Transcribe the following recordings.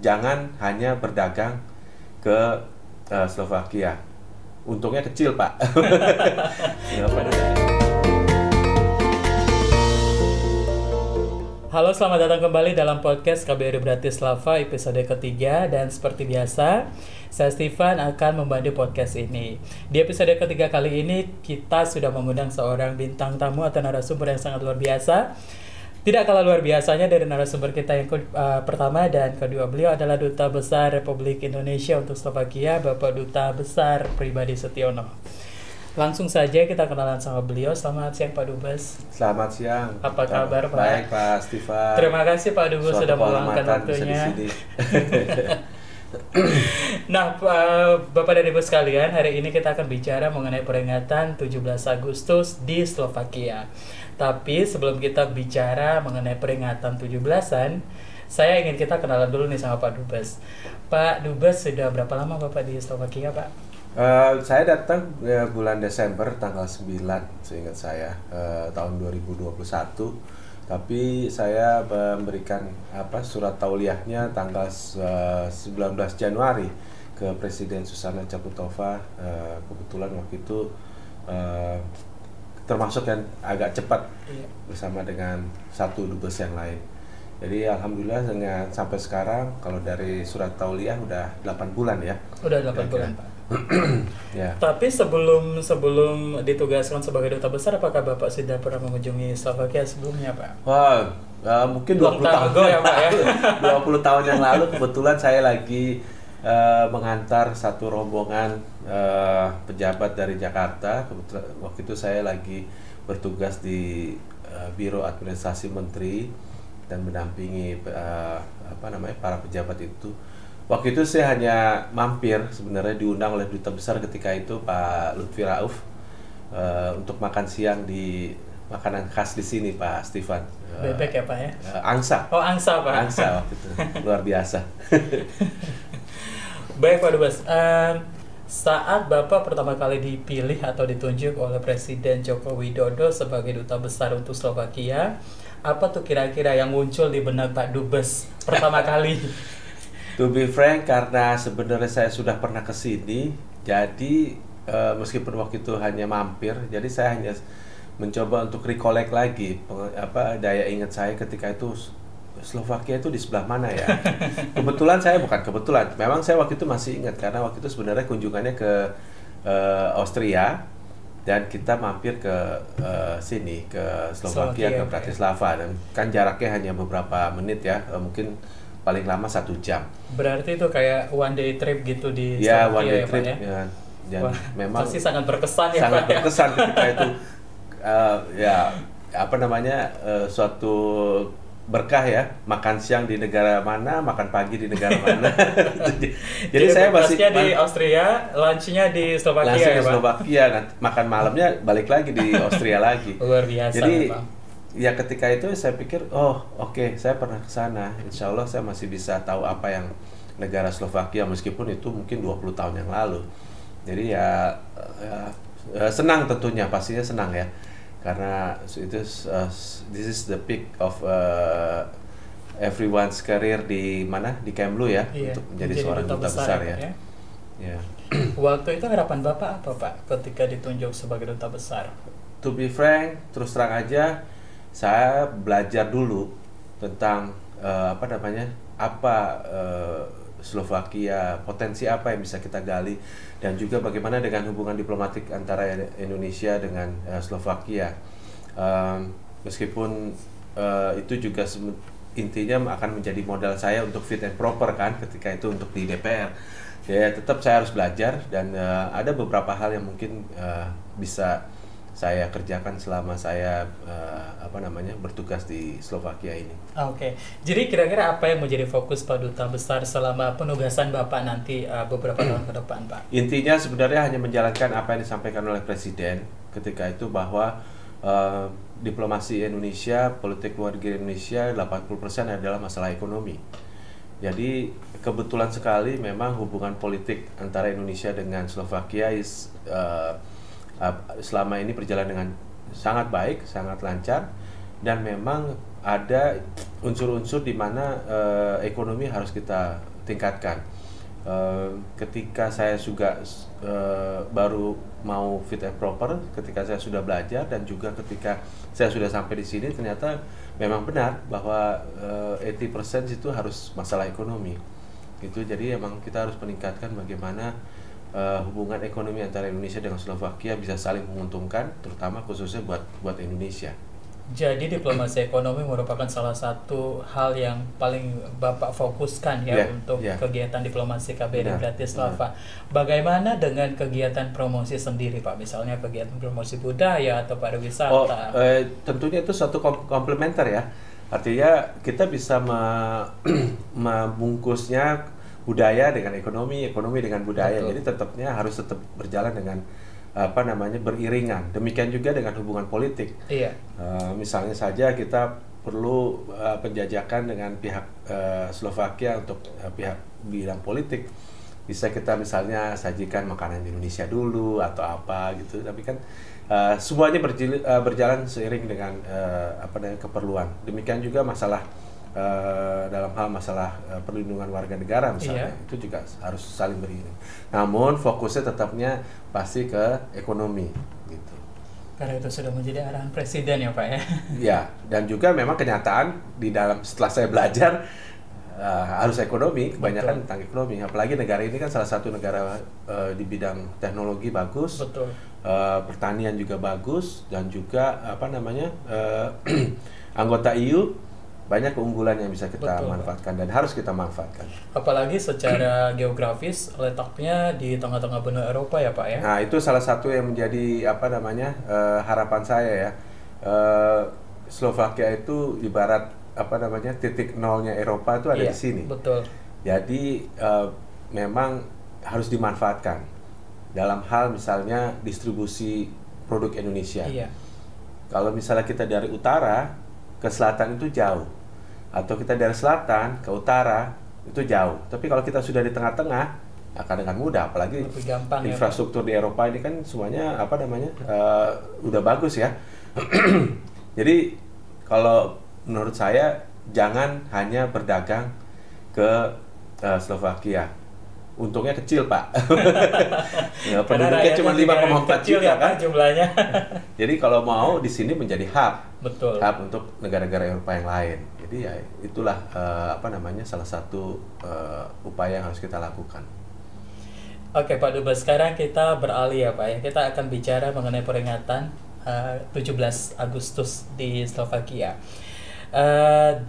jangan hanya berdagang ke Slovakia. Untungnya kecil, Pak. Halo, selamat datang kembali dalam podcast KBRI Bratislava episode ketiga. Dan seperti biasa, saya Stefan akan membantu podcast ini. Di episode ketiga kali ini, kita sudah mengundang seorang bintang tamu atau narasumber yang sangat luar biasa. Tidak kalah luar biasanya dari narasumber kita yang pertama dan kedua. Beliau adalah Duta Besar Republik Indonesia untuk Slovakia, Bapak Duta Besar Pribadi Setiono. Langsung saja kita kenalan sama beliau. Selamat siang Pak Dubes. Selamat siang. Apa kabar Pak? Baik Pak Stefan. Terima kasih Pak Dubes sudah meluangkan waktunya. Nah, Bapak dan Ibu sekalian, hari ini kita akan bicara mengenai peringatan 17 Agustus di Slovakia. Tapi sebelum kita bicara mengenai peringatan 17-an, saya ingin kita kenalan dulu nih sama Pak Dubes. Pak Dubes, sudah berapa lama Bapak di Slovakia, Pak? Saya datang bulan Desember tanggal 9 seingat saya tahun 2021. Tapi saya memberikan surat tauliyahnya tanggal 19 Januari ke Presiden Zuzana Chaputova. Kebetulan waktu itu termasuk yang agak cepat bersama dengan satu dubes yang lain. Jadi alhamdulillah dengan sampai sekarang kalau dari surat tauliyah udah 8 bulan ya. Udah 8 bulan, Pak. Ya. Tapi sebelum ditugaskan sebagai duta besar, apakah Bapak sudah pernah mengunjungi Slovakia sebelumnya, Pak? Wah, mungkin 20 tahun ya, Pak ya. 20 tahun yang lalu kebetulan saya lagi mengantar satu rombongan pejabat dari Jakarta. Kebetulan waktu itu saya lagi bertugas di Biro Administrasi Menteri dan mendampingi para pejabat itu. Waktu itu saya hanya mampir, sebenarnya diundang oleh duta besar ketika itu Pak Lutfi Rauf untuk makan siang di makanan khas di sini Pak Stefan. Bebek ya Pak ya? Angsa. Oh, angsa Pak. Angsa waktu itu luar biasa. Baik Pak Dubes, saat Bapak pertama kali dipilih atau ditunjuk oleh Presiden Joko Widodo sebagai duta besar untuk Slovakia, apa tuh kira-kira yang muncul di benak Pak Dubes pertama kali? To be frank, karena sebenarnya saya sudah pernah ke sini, jadi meskipun waktu itu hanya mampir, jadi saya hanya mencoba untuk recollect lagi daya ingat saya ketika itu Slovakia itu di sebelah mana ya. Memang saya waktu itu masih ingat karena waktu itu sebenarnya kunjungannya ke Austria dan kita mampir ke sini ke Slovakia, ke Bratislava, dan kan jaraknya hanya beberapa menit ya, mungkin paling lama 1 jam. Berarti itu kayak one day trip gitu di Slovakia, one day trip ya? Dan wah, memang pasti sangat berkesan ya sangat Pak. Berkesan ketika itu suatu berkah ya, makan siang di negara mana, makan pagi di negara mana. Jadi saya masih di Austria, lunchnya di Slovakia ya, di Slovakia, nanti makan malamnya balik lagi di Austria lagi. Luar biasa. Jadi ya, Pak. Ya ketika itu saya pikir, oke, saya pernah ke sana. Insya Allah saya masih bisa tahu apa yang negara Slovakia, meskipun itu mungkin 20 tahun yang lalu. Jadi senang tentunya, pastinya senang ya. Karena this is the peak of everyone's career di Kemlu ya, untuk menjadi seorang duta besar ya. Ya. Waktu itu harapan Bapak apa Pak ketika ditunjuk sebagai duta besar? To be frank, terus terang aja, saya belajar dulu tentang Slovakia, potensi apa yang bisa kita gali, dan juga bagaimana dengan hubungan diplomatik antara Indonesia dengan Slovakia. Meskipun itu juga intinya akan menjadi modal saya untuk fit and proper kan ketika itu untuk di DPR. Ya tetap saya harus belajar, dan ada beberapa hal yang mungkin bisa saya kerjakan selama saya bertugas di Slovakia ini. Oke. Jadi kira-kira apa yang menjadi fokus Pak Duta Besar selama penugasan Bapak nanti beberapa tahun ke depan, Pak? Intinya sebenarnya hanya menjalankan apa yang disampaikan oleh Presiden ketika itu, bahwa diplomasi Indonesia, politik luar negeri Indonesia 80% adalah masalah ekonomi. Jadi kebetulan sekali memang hubungan politik antara Indonesia dengan Slovakia selama ini berjalan dengan sangat baik, sangat lancar. dan memang ada unsur-unsur di mana ekonomi harus kita tingkatkan. Ketika saya juga baru mau fit and proper, ketika saya sudah belajar dan juga ketika saya sudah sampai di sini, ternyata memang benar bahwa 80% itu harus masalah ekonomi. Gitu. Jadi emang kita harus meningkatkan bagaimana hubungan ekonomi antara Indonesia dengan Slovakia bisa saling menguntungkan, terutama khususnya buat Indonesia. Jadi diplomasi ekonomi merupakan salah satu hal yang paling Bapak fokuskan ya untuk kegiatan diplomasi KBRI Bratislava. Bagaimana dengan kegiatan promosi sendiri Pak? Misalnya kegiatan promosi budaya atau pariwisata? Tentunya itu suatu komplementer ya. Artinya kita bisa membungkusnya budaya dengan ekonomi dengan budaya. Betul. Jadi harus tetap berjalan dengan beriringan. Demikian juga dengan hubungan politik. Iya. Misalnya saja kita perlu penjajakan dengan pihak Slovakia untuk pihak bidang politik. Bisa kita misalnya sajikan makanan Indonesia dulu atau apa gitu. Tapi kan semuanya berjalan seiring dengan keperluan. Demikian juga masalah dalam hal masalah perlindungan warga negara misalnya, itu juga harus saling beriring. Namun fokusnya tetapnya pasti ke ekonomi gitu. Karena itu sudah menjadi arahan presiden ya Pak ya. Ya, dan juga memang kenyataan di dalam setelah saya belajar harus ekonomi, kebanyakan tentang ekonomi. Apalagi negara ini kan salah satu negara di bidang teknologi bagus, pertanian juga bagus, dan juga anggota EU. Banyak keunggulan yang bisa kita manfaatkan dan harus kita manfaatkan. Apalagi secara geografis letaknya di tengah-tengah benua Eropa ya Pak ya. Nah itu salah satu yang menjadi harapan saya ya. Slovakia itu ibarat titik nolnya Eropa itu ada di sini. Betul. Jadi memang harus dimanfaatkan dalam hal misalnya distribusi produk Indonesia. Iya. Kalau misalnya kita dari utara ke selatan itu jauh, atau kita dari selatan ke utara itu jauh. Tapi kalau kita sudah di tengah-tengah akan dengan mudah, apalagi gampang, infrastruktur di Eropa ini kan semuanya udah bagus ya. Jadi kalau menurut saya jangan hanya berdagang ke Slovakia. Untungnya kecil Pak. Ya, penduduknya cuma 5,4 juta kan jumlahnya. Jadi kalau mau di sini menjadi hub. Betul. Hub untuk negara-negara Eropa yang lain. Jadi ya itulah salah satu upaya yang harus kita lakukan. Oke Pak Dubes, sekarang kita beralih ya Pak ya. Kita akan bicara mengenai peringatan 17 Agustus di Slovakia.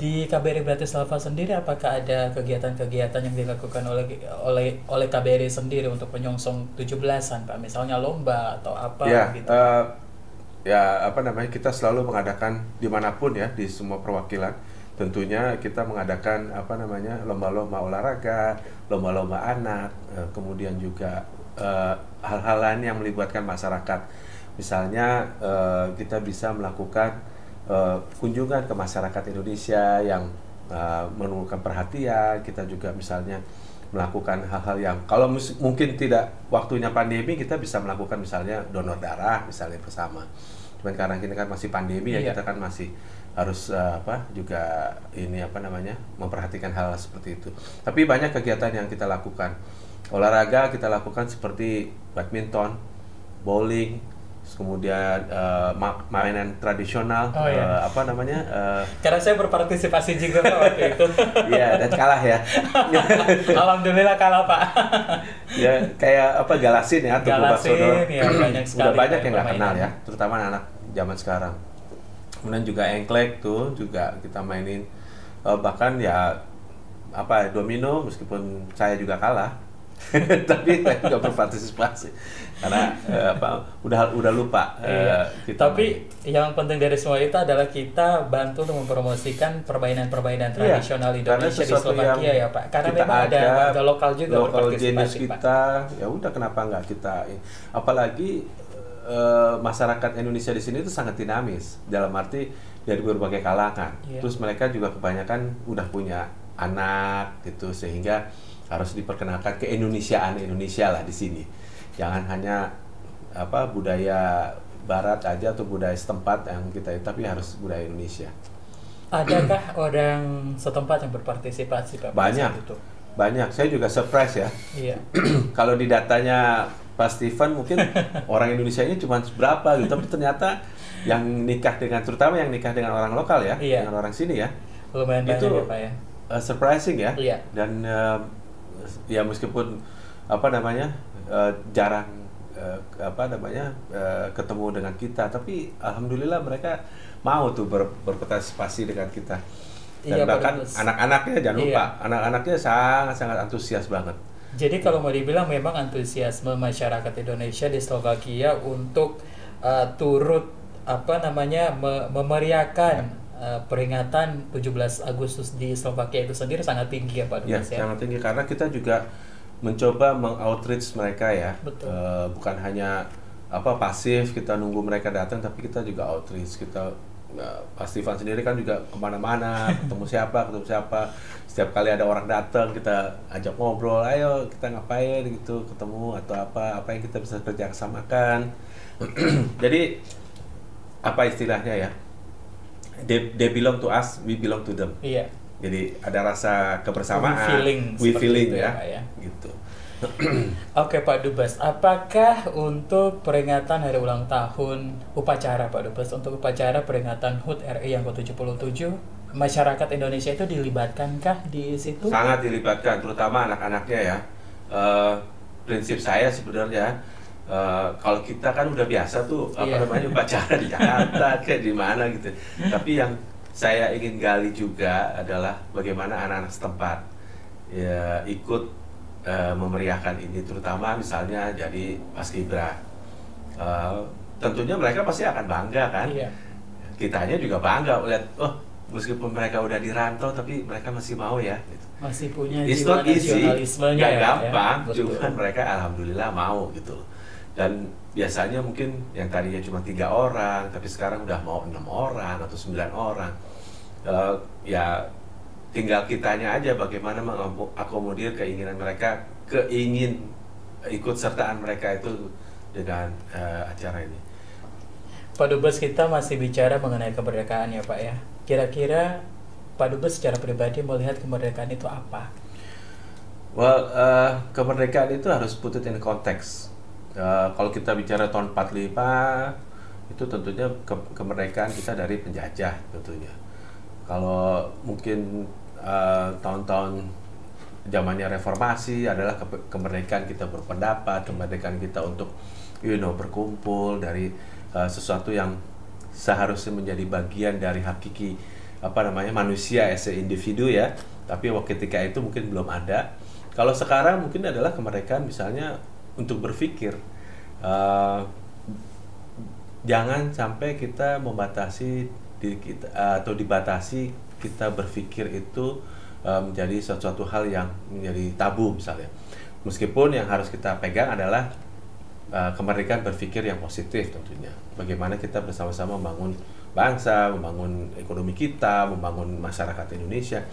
Di KBRI Bratislava sendiri apakah ada kegiatan-kegiatan yang dilakukan oleh KBRI sendiri untuk menyongsong 17-an Pak? Misalnya lomba atau apa gitu? Kita selalu mengadakan dimanapun ya, di semua perwakilan. Tentunya kita mengadakan lomba-lomba olahraga, lomba-lomba anak, kemudian juga hal-hal lain yang melibatkan masyarakat. Misalnya kita bisa melakukan kunjungan ke masyarakat Indonesia yang menemukan perhatian. Kita juga misalnya melakukan hal-hal yang kalau mungkin tidak waktunya pandemi, kita bisa melakukan misalnya donor darah misalnya bersama. Cuman karena ini kan masih pandemi ya, kita kan masih harus memperhatikan hal seperti itu. Tapi banyak kegiatan yang kita lakukan. Olahraga kita lakukan seperti badminton, bowling, kemudian mainan tradisional, karena saya berpartisipasi juga waktu itu. Iya, dan kalah ya. Alhamdulillah kalah Pak. Ya kayak galasin ya, atau Galasin ya, banyak sekali. Udah banyak yang nggak kenal ya, terutama anak zaman sekarang. Kemudian juga engklek tuh juga kita mainin, bahkan ya domino, meskipun saya juga kalah. Tapi saya juga berpartisipasi karena udah lupa. Tapi yang penting dari semua itu adalah kita bantu untuk mempromosikan permainan-permainan tradisional Indonesia di Slovakia ya Pak. Karena memang ada lokal juga jenis kita. Ya udah, kenapa nggak kita? Apalagi masyarakat Indonesia di sini itu sangat dinamis, dalam arti dari berbagai kalangan. Terus mereka juga kebanyakan udah punya anak gitu, sehingga harus diperkenalkan keindonesiaan Indonesia lah di sini. Jangan hanya budaya Barat aja atau budaya setempat yang kita, tapi harus budaya Indonesia. Adakah orang setempat yang berpartisipasi Pak? Banyak, banyak. Saya juga surprise ya. Iya. Kalau di datanya Pak Steven mungkin orang Indonesia ini cuma berapa gitu, tapi ternyata yang nikah dengan, terutama yang nikah dengan orang lokal ya, Iya. dengan orang sini ya, Lumayan itu banyak ya Pak ya. surprising ya. Iya. Dan ya meskipun jarang ketemu dengan kita, tapi alhamdulillah mereka mau tuh berpartisipasi dengan kita. Dan Iya, bahkan Pak Dubes. anak-anaknya jangan Iya. lupa, anak-anaknya sangat antusias banget. Jadi kalau mau dibilang memang antusiasme masyarakat Indonesia di Slovakia untuk turut memeriahkan peringatan 17 Agustus di Slovakia itu sendiri sangat tinggi ya Pak Ya, Dubes ya. sangat tinggi karena kita juga mencoba meng-outreach mereka ya. Betul. Bukan hanya pasif kita nunggu mereka datang, tapi kita juga outreach. Kita Pak Steven sendiri kan juga kemana-mana, ketemu siapa. Setiap kali ada orang datang kita ajak ngobrol, ayo kita ngapain gitu, ketemu atau apa yang kita bisa kerja samakan. Jadi apa istilahnya ya? They belong to us, we belong to them. Iya. Jadi ada rasa kebersamaan, seperti we feeling itu ya, Pak, ya. gitu. Oke Pak Dubes, apakah untuk peringatan hari ulang tahun upacara Pak Dubes, untuk upacara peringatan HUT RI yang ke-77, masyarakat Indonesia itu dilibatkankah di situ? Sangat dilibatkan, terutama anak-anaknya ya. Prinsip saya sebenarnya, kalau kita kan udah biasa tuh upacara di Jakarta kayak di mana gitu. Tapi yang saya ingin gali juga adalah bagaimana anak-anak setempat ya ikut memeriahkan ini, terutama misalnya jadi paskibra. Tentunya mereka pasti akan bangga kan. Iya. Kitanya juga bangga lihat, meskipun mereka udah dirantau tapi mereka masih mau ya gitu. Masih punya It's jiwa not easy, nasionalismenya gak gampang, ya. Betul. cuman mereka alhamdulillah mau gitu. Dan biasanya mungkin yang tadinya cuma 3 orang, tapi sekarang udah mau 6 orang atau 9 orang. Ya tinggal kitanya aja bagaimana mengakomodir keinginan mereka, ikut sertaan mereka itu dengan acara ini. Pak Dubes, kita masih bicara mengenai kemerdekaan ya Pak ya. Kira-kira Pak Dubes secara pribadi melihat kemerdekaan itu apa? Well, kemerdekaan itu harus put it in context. Kalau kita bicara tahun 45, itu tentunya kemerdekaan kita dari penjajah tentunya. Kalau mungkin tahun-tahun zamannya reformasi adalah kemerdekaan kita berpendapat, kemerdekaan kita untuk berkumpul dari sesuatu yang seharusnya menjadi bagian dari hakiki manusia as a individu ya. Tapi ketika itu mungkin belum ada. Kalau sekarang mungkin adalah kemerdekaan misalnya untuk berpikir, jangan sampai kita membatasi diri kita atau dibatasi kita berpikir itu menjadi sesuatu hal yang menjadi tabu misalnya. Meskipun yang harus kita pegang adalah kemerdekaan berpikir yang positif tentunya. Bagaimana kita bersama-sama membangun bangsa, membangun ekonomi kita, membangun masyarakat Indonesia.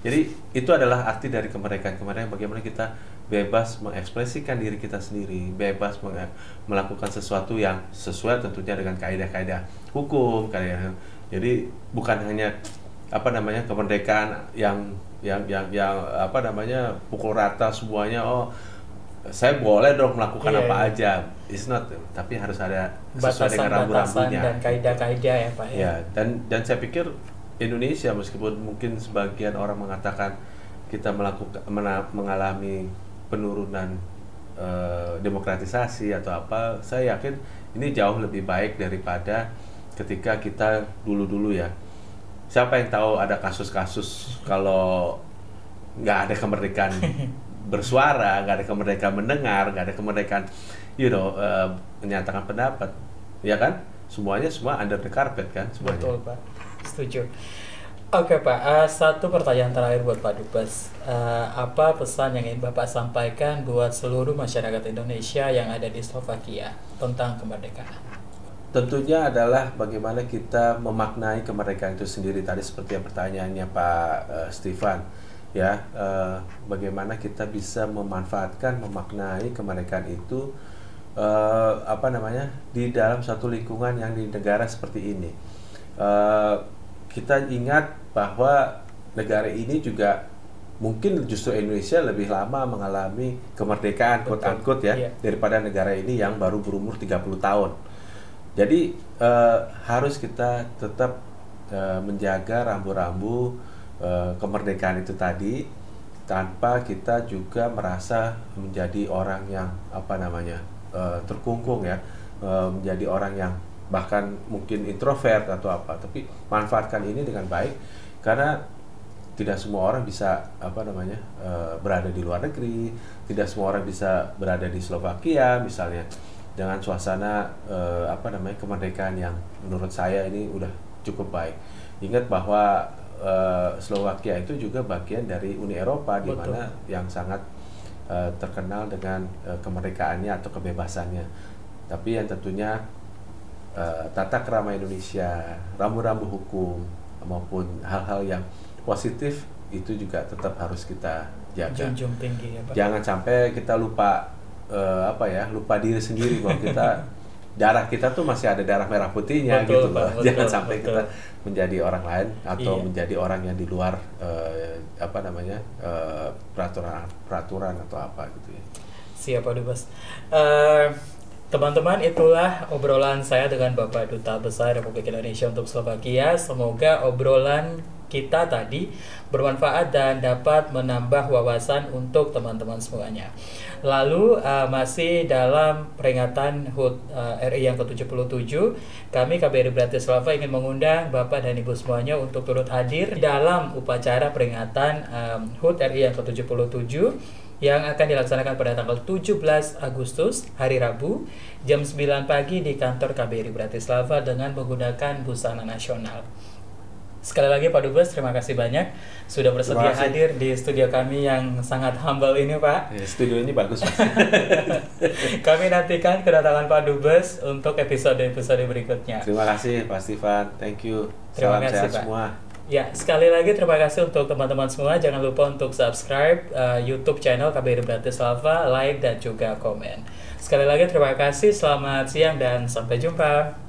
Jadi itu adalah arti dari kemerdekaan. Bagaimana kita bebas mengekspresikan diri kita sendiri, bebas melakukan sesuatu yang sesuai tentunya dengan kaidah-kaidah hukum, jadi bukan hanya kemerdekaan yang pukul rata semuanya, saya boleh dong melakukan apa aja. It's not, tapi harus ada sesuai dengan rambu-rambunya dan kaidah-kaidah ya Pak ya. Dan saya pikir Indonesia, meskipun mungkin sebagian orang mengatakan kita mengalami penurunan demokratisasi atau apa, saya yakin ini jauh lebih baik daripada ketika kita dulu ya. Siapa yang tahu ada kasus-kasus kalau nggak ada kemerdekaan bersuara, nggak ada kemerdekaan mendengar, nggak ada kemerdekaan menyatakan pendapat, ya kan? Semua under the carpet kan semuanya. Betul Pak, setuju. Oke Pak, satu pertanyaan terakhir buat Pak Dubes. Apa pesan yang ingin Bapak sampaikan buat seluruh masyarakat Indonesia yang ada di Slovakia tentang kemerdekaan? Tentunya adalah bagaimana kita memaknai kemerdekaan itu sendiri. Tadi seperti yang pertanyaannya Pak Steven, ya, bagaimana kita bisa memanfaatkan, memaknai kemerdekaan itu di dalam satu lingkungan yang di negara seperti ini. Kita ingat bahwa negara ini juga mungkin justru Indonesia lebih lama mengalami kemerdekaan quote-unquote ya, daripada negara ini yang baru berumur 30 tahun. Jadi harus kita tetap menjaga rambu-rambu kemerdekaan itu tadi, tanpa kita juga merasa menjadi orang yang terkungkung ya, menjadi orang yang bahkan mungkin introvert atau apa, tapi manfaatkan ini dengan baik, karena tidak semua orang bisa berada di luar negeri, tidak semua orang bisa berada di Slovakia misalnya, dengan suasana kemerdekaan yang menurut saya ini udah cukup baik. Ingat bahwa Slovakia itu juga bagian dari Uni Eropa, di mana yang sangat terkenal dengan kemerdekaannya atau kebebasannya. Tapi yang tentunya tata krama Indonesia, rambu-rambu hukum maupun hal-hal yang positif itu juga tetap harus kita jaga. Junjung tinggi ya, Pak. Jangan sampai kita lupa lupa diri sendiri bahwa darah kita tuh masih ada darah merah putihnya, gitu loh. Jangan sampai kita menjadi orang lain atau menjadi orang yang di luar peraturan atau apa gitu ya. Siap, Pak Dubes. Teman-teman, itulah obrolan saya dengan Bapak Duta Besar Republik Indonesia untuk Slovakia. Semoga obrolan kita tadi bermanfaat dan dapat menambah wawasan untuk teman-teman semuanya. Lalu masih dalam peringatan HUT RI yang ke-77, kami KBRI Bratislava ingin mengundang Bapak dan Ibu semuanya untuk turut hadir dalam upacara peringatan HUT RI yang ke-77 yang akan dilaksanakan pada tanggal 17 Agustus, hari Rabu, jam 9 pagi di kantor KBRI Bratislava dengan menggunakan busana nasional. Sekali lagi Pak Dubes, terima kasih banyak sudah bersedia hadir di studio kami yang sangat humble ini, Pak. Ya, studio ini bagus, Pak. Kami nantikan kedatangan Pak Dubes untuk episode-episode berikutnya. Terima kasih Pak Stefan, thank you. Terima Salam kasih, sehat Pak. semua. Ya, sekali lagi terima kasih untuk teman-teman semua. Jangan lupa untuk subscribe YouTube channel KBRI Bratislava, like dan juga komen. Sekali lagi terima kasih, selamat siang dan sampai jumpa.